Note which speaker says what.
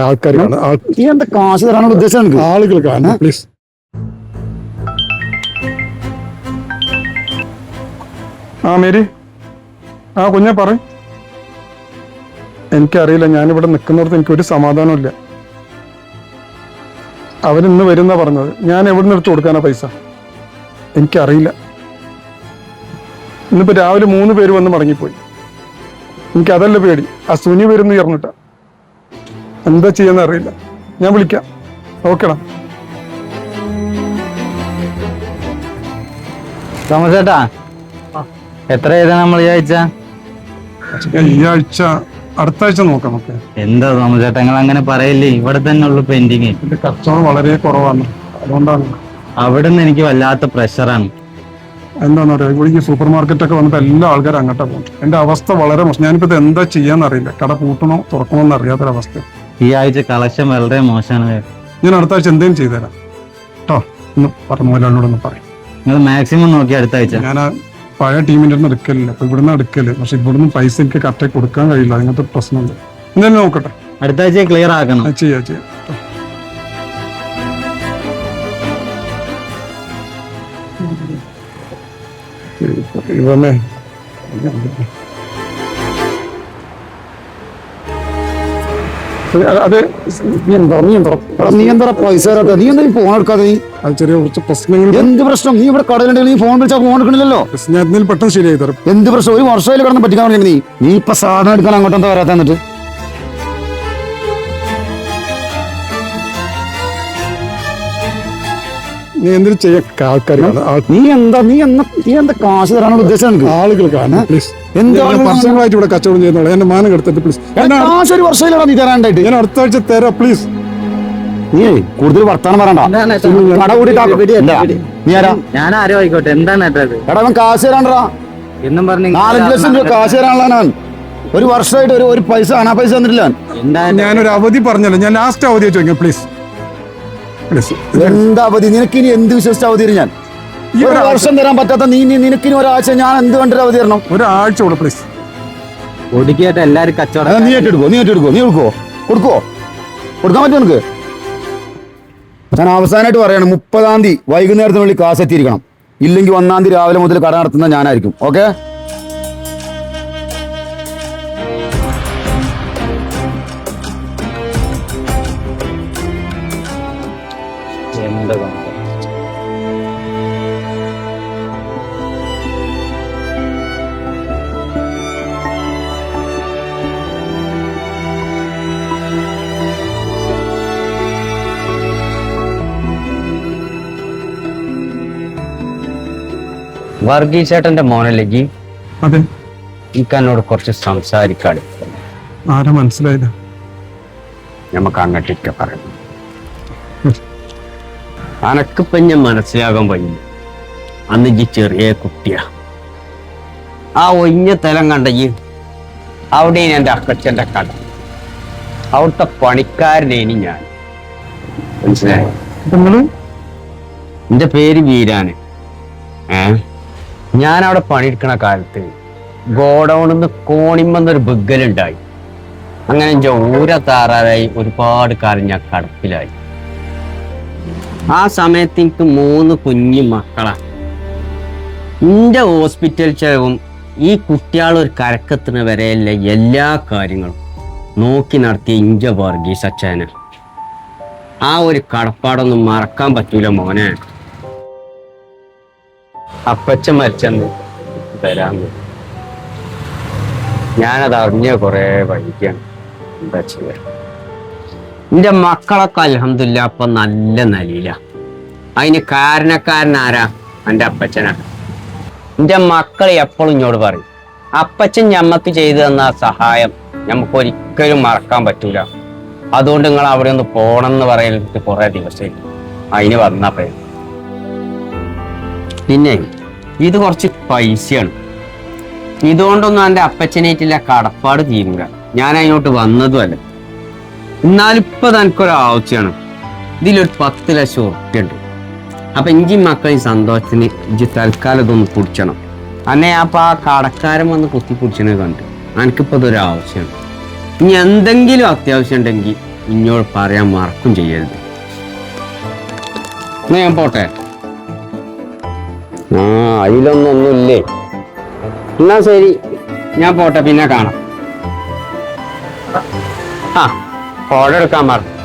Speaker 1: ആൾക്കാർ
Speaker 2: നീ എന്താ കാശ് തരാനുള്ള ഉദ്ദേശം
Speaker 1: ആളുകൾ കാണാം പ്ലീസ്. മേരി, കുഞ്ഞെ പറ. എനിക്കറിയില്ല, ഞാനിവിടെ നിൽക്കുന്നിടത്ത് എനിക്കൊരു സമാധാനമില്ല. അവരിന്ന് വരുന്ന പറഞ്ഞത്. ഞാൻ എവിടെ നിന്ന് എടുത്ത് കൊടുക്കാനാ പൈസ? എനിക്കറിയില്ല. ഇന്നിപ്പോ രാവിലെ 3 പേര് വന്ന് മടങ്ങിപ്പോയി. എനിക്കതല്ല പേടി, ആ സുനി വരുന്ന ഉയർന്നിട്ട. എന്താ ചെയ്യാന്ന് അറിയില്ല. ഞാൻ വിളിക്കാം. ഓക്കെടാ.
Speaker 3: തോമസേട്ടാ, എത്ര ചെയ്താ നമ്മൾ ഈ ആഴ്ച?
Speaker 1: ഈ ആഴ്ച, അടുത്ത ആഴ്ച നോക്കാം നമുക്ക്.
Speaker 3: എന്താ തോമസേട്ടാ നിങ്ങൾ അങ്ങനെ പറയില്ലേ? ഇവിടെ തന്നെ ഉള്ളു പെൻഡിങ്.
Speaker 1: എന്റെ കച്ചവടം വളരെ കുറവാണ്, അതുകൊണ്ടാണ്.
Speaker 3: അവിടെ നിന്ന് എനിക്ക് വല്ലാത്ത പ്രഷറാണ്.
Speaker 1: എന്താണെന്ന് അറിയാം, ഇവിടെ ഈ സൂപ്പർ മാർക്കറ്റൊക്കെ വന്നിട്ട് എല്ലാ ആൾക്കാരും അങ്ങോട്ടാ പോകും. എന്റെ അവസ്ഥ വളരെ മോശം. ഞാനിപ്പോ ഇത് എന്താ ചെയ്യാന്നറിയില്ല. കട പൂട്ടണോ തുറക്കണോ എന്ന് അറിയാത്തൊരവസ്ഥ.
Speaker 3: ഈ ആഴ്ച കളക്ഷൻ വളരെ മോശമാണ്.
Speaker 1: ഞാൻ അടുത്ത ആഴ്ച എന്തെങ്കിലും ചെയ്തുതരാം കേട്ടോ. ഒന്ന് പറഞ്ഞ പോലെ എന്നോടൊന്ന് പറയും.
Speaker 3: നിങ്ങൾ മാക്സിമം നോക്കി അടുത്ത ആഴ്ച.
Speaker 1: ഞാൻ ആ പഴയ ടീമിന്റെ അടുത്ത് എടുക്കലില്ല, അപ്പൊ ഇവിടുന്ന് എടുക്കല്. പക്ഷെ ഇവിടുന്ന് പൈസ എനിക്ക് കറക്റ്റായി കൊടുക്കാൻ കഴിയില്ല, അങ്ങനത്തെ പ്രശ്നമുണ്ട്. എന്തായാലും നോക്കട്ടെ,
Speaker 3: അടുത്ത ആഴ്ച ക്ലിയർ ആക്കണം.
Speaker 1: ചെയ്യാം. ഇവമേ അതെ,
Speaker 2: നീ എന്താ പൈസ തരാത്ത? നീ എന്താ ഫോൺ എടുക്കാതെ? നീ
Speaker 1: അത് ചെറിയ കുറച്ച് പ്രശ്നങ്ങൾ.
Speaker 2: എന്ത് പ്രശ്നം? നീ ഇവിടെ കടയിലുണ്ടെങ്കിൽ നീ ഫോൺ വിളിച്ചാൽ ഫോൺ എടുക്കണില്ലല്ലോ.
Speaker 1: ഞാൻ എന്തെങ്കിലും പെട്ടെന്ന് ശരിയായി തരാം.
Speaker 2: എന്ത് പ്രശ്നം? ഒരു വർഷമായാലും കിടന്ന് പറ്റിക്കാൻ പറഞ്ഞു. നീ ഇപ്പൊ സാധനം എടുക്കാൻ അങ്ങോട്ട് എന്താ വരാത്ത? എന്നിട്ട്
Speaker 1: നീ എന്തെങ്കിലും ചെയ്യാൻ ആൾക്കാർ
Speaker 2: നീ എന്താ കാശ് തരാനുള്ള ഉദ്ദേശം?
Speaker 1: ആളുകൾ കാണാം പ്ലീസ്. വർഷങ്ങളായിട്ട് ഇവിടെ കച്ചവടം ചെയ്യുന്നുള്ളൂ. എന്റെ മാനം കെടുത്തിട്ട് പ്ലീസ്.
Speaker 2: കാശ് ഒരു വർഷമായിട്ടാ നീ തരാണ്ടായിട്ട്.
Speaker 1: ഞാൻ അടുത്ത ആഴ്ച തരാം പ്ലീസ്.
Speaker 2: നീ കൂടുതൽ വർത്താനം പറയണ്ട. കട കൂടി നീ ആരാ?
Speaker 3: ഞാൻ ആരോ ആയിക്കോട്ടെ. എന്താണ്
Speaker 2: എടാ, അവൻ കാശ് തരാണ്ടാ.
Speaker 3: എന്നും പറഞ്ഞു
Speaker 2: 4-5 ലക്ഷം രൂപ കാശ് തരാനുള്ളവൻ. ഒരു വർഷമായിട്ട് ഒരു പൈസ ആ പൈസ തന്നിട്ടില്ല.
Speaker 1: ഞാനൊരു അവധി പറഞ്ഞല്ലോ, ഞാൻ ലാസ്റ്റ് അവധി ചോദിക്കാം പ്ലീസ്.
Speaker 2: എന്താ അവധി? നിനക്കിനി എന്ത് വിശ്വസിച്ച അവധി തരും ഞാൻ? ഈ ഒരു വർഷം തരാൻ പറ്റാത്ത നിനക്കിനി ഒരാഴ്ച ഞാൻ എന്ത് കണ്ടിട്ട് അവധി തരണം?
Speaker 1: ഒരാഴ്ച കൂടെ പ്ലീസ്.
Speaker 3: ഒടുക്കിയായിട്ട് എല്ലാരും കച്ചവടം.
Speaker 2: നീ കൊടുക്കുവോ? കൊടുക്കാൻ പറ്റുമോ നിനക്ക്? ഞാൻ അവസാനമായിട്ട് പറയണം, 30-ാം തീയതി വൈകുന്നേരത്തിനുള്ളിൽ കാശ് എത്തിയിരിക്കണം. ഇല്ലെങ്കിൽ 1-ാം തീയതി രാവിലെ മുതൽ കട നടത്തുന്ന ഞാനായിരിക്കും. ഓക്കെ?
Speaker 3: വർഗീസേട്ടന്റെ മോനല്ലേ ജി?
Speaker 1: അതെ.
Speaker 3: എനിക്ക് എന്നോട് കുറച്ച് സംസാരിക്കാട്.
Speaker 1: ആരാ? മനസ്സിലായില്ല.
Speaker 3: നമുക്ക് അങ്ങോട്ടേക്ക് പറയാം. അനക്കിപ്പം ഞാൻ മനസ്സിലാകാൻ കഴിഞ്ഞു. അന്ന് ജി ചെറിയ കുട്ടിയാ. ആ ഒഴിഞ്ഞ തലം കണ്ട ജി, അവിടെയാണ് എൻ്റെ അക്കച്ചൻ്റെ കട. അവിടുത്തെ പണിക്കാരനേനി ഞാൻ. മനസ്സിലായോ? എന്റെ പേര് വീരാന്. ഞാൻ അവിടെ പണിയെടുക്കണ കാലത്ത് ഗോഡൌണിൽ നിന്ന് കോണിമെന്നൊരു ബിഗലുണ്ടായി. അങ്ങനെ ഊര താറാറായി ഒരുപാട് കാലം ഞാൻ കടപ്പിലായി. ആ സമയത്ത് എനിക്ക് 3 കുഞ്ഞു മക്കളാ. എന്റെ ഹോസ്പിറ്റൽ ചെലവും ഈ കുട്ടികളൊരു കരക്കെത്തുന്ന വരെയല്ല എല്ലാ കാര്യങ്ങളും നോക്കി നടത്തിയ ഇഞ്ച വർഗീസ് അച്ഛന്. ആ ഒരു കടപ്പാടൊന്നും മറക്കാൻ പറ്റൂല മോനെ. അപ്പച്ചൻ മരിച്ചെന്ന് തരാന്ന് ഞാനത് അറിഞ്ഞ കുറെ വൈകിയാണ്. എന്താ ചെയ്യാ? എന്റെ മക്കളൊക്കെ അൽഹംദുലില്ലാ അപ്പൊ നല്ല നിലയില. അതിന് കാരണക്കാരനാരാ? എൻ്റെ അപ്പച്ചനാണ്. എന്റെ മക്കൾ എപ്പോഴും ഇങ്ങോട്ട് പറയും, അപ്പച്ചൻ ഞമ്മക്ക് ചെയ്തു തന്ന സഹായം നമുക്ക് ഒരിക്കലും മറക്കാൻ പറ്റൂല. അതുകൊണ്ട് നിങ്ങൾ അവിടെ ഒന്ന് പോണെന്ന് പറയലിട്ട് കുറെ ദിവസമായി. അതിന് വന്നപ്പോ പിന്നെ ഇത് കുറച്ച് പൈസയാണ്. ഇതുകൊണ്ടൊന്നും എൻ്റെ അപ്പച്ചനായിട്ടില്ല കടപ്പാട് തീരൂല. ഞാൻ അതിനോട്ട് വന്നതുമല്ല. എന്നാലിപ്പോ എനിക്കൊരാവശ്യമാണ്. ഇതിലൊരു 10 ലക്ഷം ഉറുപ്പിയുണ്ട്. അപ്പൊ ഇഞ്ചി മക്കളെ സന്തോഷത്തിന് ഇഞ്ചി തൽക്കാലം ഇതൊന്ന് കുടിച്ചണം. അന്നെ അപ്പൊ ആ കടക്കാരൻ വന്ന് കുത്തി കുടിച്ചത് കണ്ടു. എനിക്കിപ്പോ ഇതൊരാവശ്യമാണ്. ഇനി എന്തെങ്കിലും അത്യാവശ്യം ഉണ്ടെങ്കിൽ ഇന്നോട് പറയാൻ മറക്കും ചെയ്യരുത്. എന്നാ ഞാൻ പോട്ടെ. ആ അതിലൊന്നൊന്നുമില്ലേ. എന്നാ ശരി, ഞാൻ പോട്ടെ, പിന്നെ കാണാം. ആ ഓർഡർ എടുക്കാൻ മറന്നു.